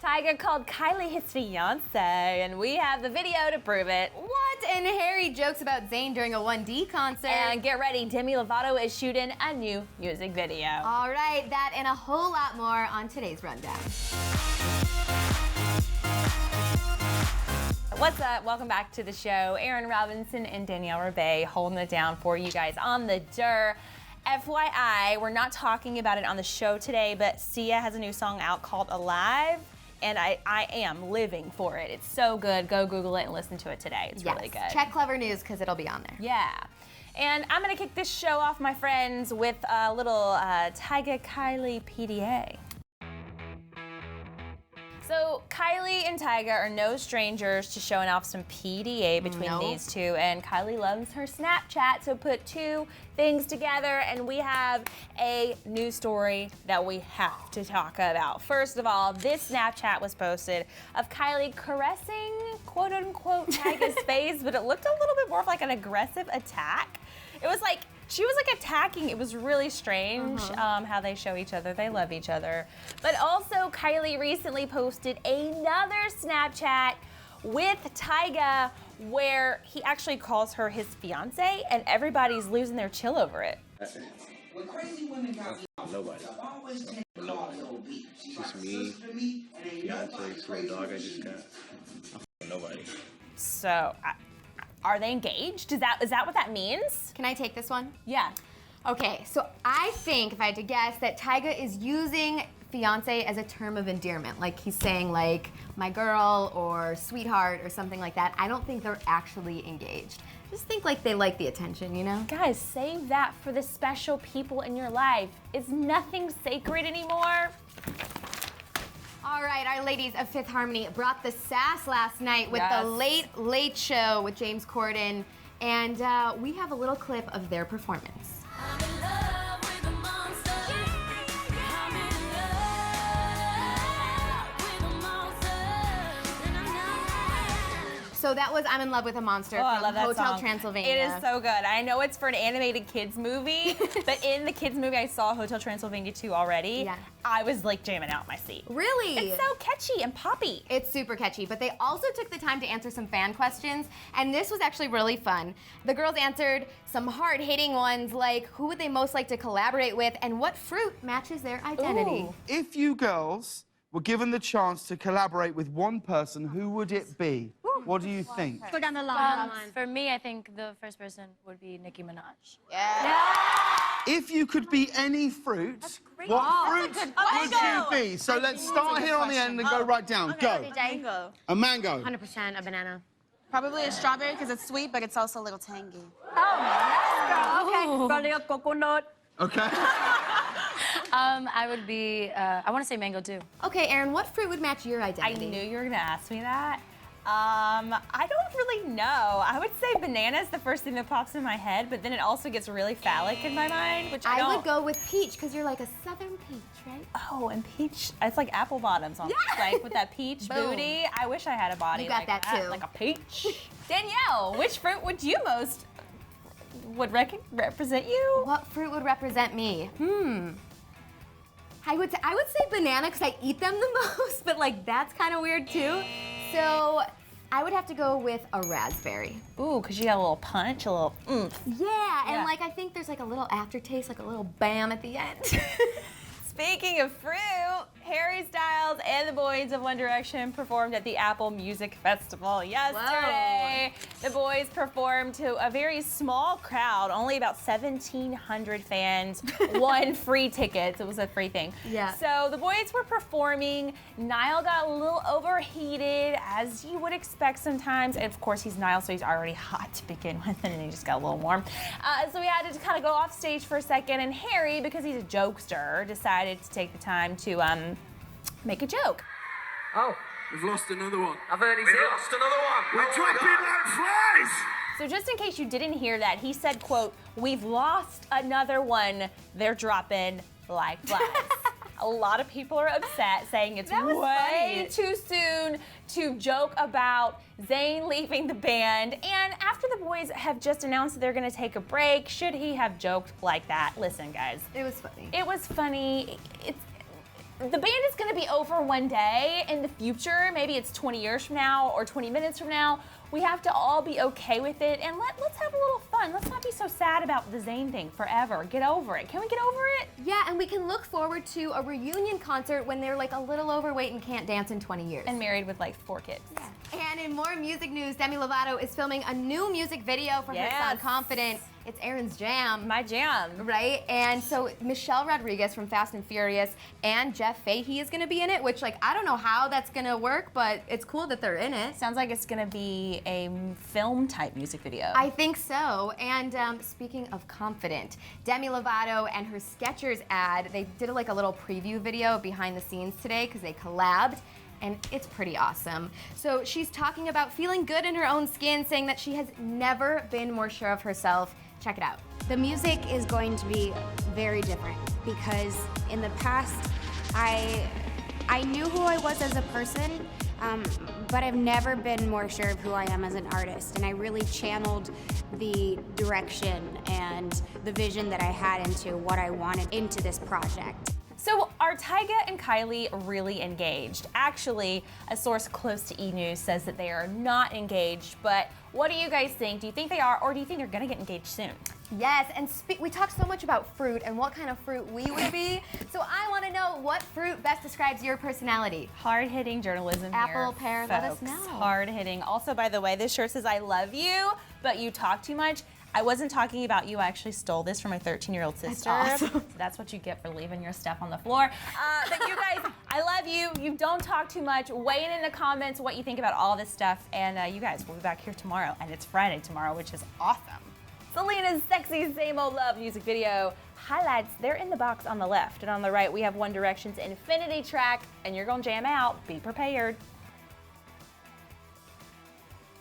Tyga called Kylie his fiance, and we have the video to prove it. What? And Harry jokes about Zayn during a 1D concert. And get ready, Demi Lovato is shooting a new music video. All right, that and a whole lot more on today's Rundown. What's up? Welcome back to the show. Aaron Robinson and Danielle Rebay holding it down for you guys on the Dur. FYI, we're not talking about it on the show today, but Sia has a new song out called Alive, and I am living for it. It's so good. Go Google it and listen to it today. It's really good. Check Clevver News because it'll be on there. Yeah. And I'm going to kick this show off, my friends, with a little Tyga Kylie PDA. So Kylie and Tyga are no strangers to showing off some PDA between these two, and Kylie loves her Snapchat, so put two things together and we have a news story that we have to talk about. First of all, this Snapchat was posted of Kylie caressing, quote unquote, Tyga's face, but it looked a little bit more of like an aggressive attack. It was like, she was like attacking. It was really strange how they show each other. They love each other. But also, Kylie recently posted another Snapchat with Tyga where he actually calls her his fiance, and everybody's losing their chill over it. Nobody. Just me, fiance, sweet dog I just got. Nobody. So, are they engaged? Is that what that means? Can I take this one? Yeah. Okay, so I think, if I had to guess, that Tyga is using fiance as a term of endearment. Like he's saying like, my girl or sweetheart or something like that. I don't think they're actually engaged. Just think like they like the attention, you know? Guys, save that for the special people in your life. Is nothing sacred anymore? All right, our ladies of Fifth Harmony brought the sass last night with the Late Late Show with James Corden, and we have a little clip of their performance. So that was I'm in Love with a Monster from I love that Hotel song. Transylvania. It is so good. I know it's for an animated kids movie, but in the kids movie I saw Hotel Transylvania 2 already. Yeah. I was like jamming out my seat. Really? It's so catchy and poppy. It's super catchy, but they also took the time to answer some fan questions, and this was actually really fun. The girls answered some hard-hitting ones like, who would they most like to collaborate with, and what fruit matches their identity? Ooh. If you girls were given the chance to collaborate with one person, who would it be? What do you think? Go down the line. For me, I think the first person would be Nicki Minaj. If you could be any fruit, what fruit would you be? So let's start here on the end and go right down. Go. Mango. A mango. 100% a banana. Probably a strawberry because it's sweet, but it's also a little tangy. Okay. Coconut. Okay. I would be, I want to say mango too. Okay, Aaron, what fruit would match your I identity? knew you were gonna ask me that. I don't really know. I would say banana is the first thing that pops in my head, but then it also gets really phallic in my mind, which I don't. I would go with peach because you're like a southern peach, right? Oh, and peach, it's like apple bottoms on like with that peach booty. I wish I had a body You got like that too. like a peach. Danielle, which fruit would you most, represent you? What fruit would represent me? I would say banana because I eat them the most, but like that's kind of weird too. So I would have to go with a raspberry. Ooh, because you got a little punch, a little oomph. Yeah, and like I think there's like a little aftertaste, like a little bam at the end. Speaking of fruit, Harry Styles and the boys of One Direction performed at the Apple Music Festival yesterday. Whoa. The boys performed to a very small crowd, only about 1,700 fans, won free tickets. It was a free thing. Yeah. So the boys were performing. Niall got a little overheated, as you would expect sometimes. And of course, he's Niall, so he's already hot to begin with, and then he just got a little warm. So we had to kind of go off stage for a second, and Harry, because he's a jokester, decided to take the time to make a joke. Oh, we've lost another one. I've heard he's We've lost another one. We're dropping like flies. So just in case you didn't hear that, he said, quote, "We've lost another one. They're dropping like flies." A lot of people are upset, saying it's way too soon to joke about Zayn leaving the band. And after the boys have just announced that they're gonna take a break, should he have joked like that? Listen, guys. It was funny. It was funny. the band is gonna be over one day in the future. Maybe it's 20 years from now or 20 minutes from now. We have to all be okay with it, and let's have a little fun. Let's not be so sad about the Zayn thing forever. Get over it. Can we get over it? Yeah, and we can look forward to a reunion concert when they're like a little overweight and can't dance in 20 years. And married with like 4 kids. Yeah. And in more music news, Demi Lovato is filming a new music video for her song Confident. It's Aaron's jam. My jam. Right? And so Michelle Rodriguez from Fast and Furious and Jeff Fahey is gonna be in it, which like, I don't know how that's gonna work, but it's cool that they're in it. Sounds like it's gonna be a film type music video. I think so. And speaking of Confident, Demi Lovato and her Skechers ad, they did like a little preview video behind the scenes today because they collabed. And it's pretty awesome. So she's talking about feeling good in her own skin, saying that she has never been more sure of herself. Check it out. The music is going to be very different because in the past, I knew who I was as a person, but I've never been more sure of who I am as an artist. And I really channeled the direction and the vision that I had into what I wanted into this project. So are Tyga and Kylie really engaged? Actually, a source close to E! News says that they are not engaged, but what do you guys think? Do you think they are, or do you think they're gonna get engaged soon? Yes, and we talked so much about fruit and what kind of fruit we would be, so I wanna know what fruit best describes your personality. Hard-hitting journalism Apple, here, pear, folks. let us know. Hard-hitting. Also, by the way, this shirt says, I love you, but you talk too much. I wasn't talking about you. I actually stole this from my 13-year-old sister. That's awesome. So that's what you get for leaving your stuff on the floor. But you guys, I love you. You don't talk too much. Weigh in the comments what you think about all this stuff. And you guys, we'll be back here tomorrow. And it's Friday tomorrow, which is awesome. Selena's sexy Same Old Love music video highlights, they're in the box on the left. And on the right, we have One Direction's Infinity track. And you're going to jam out. Be prepared.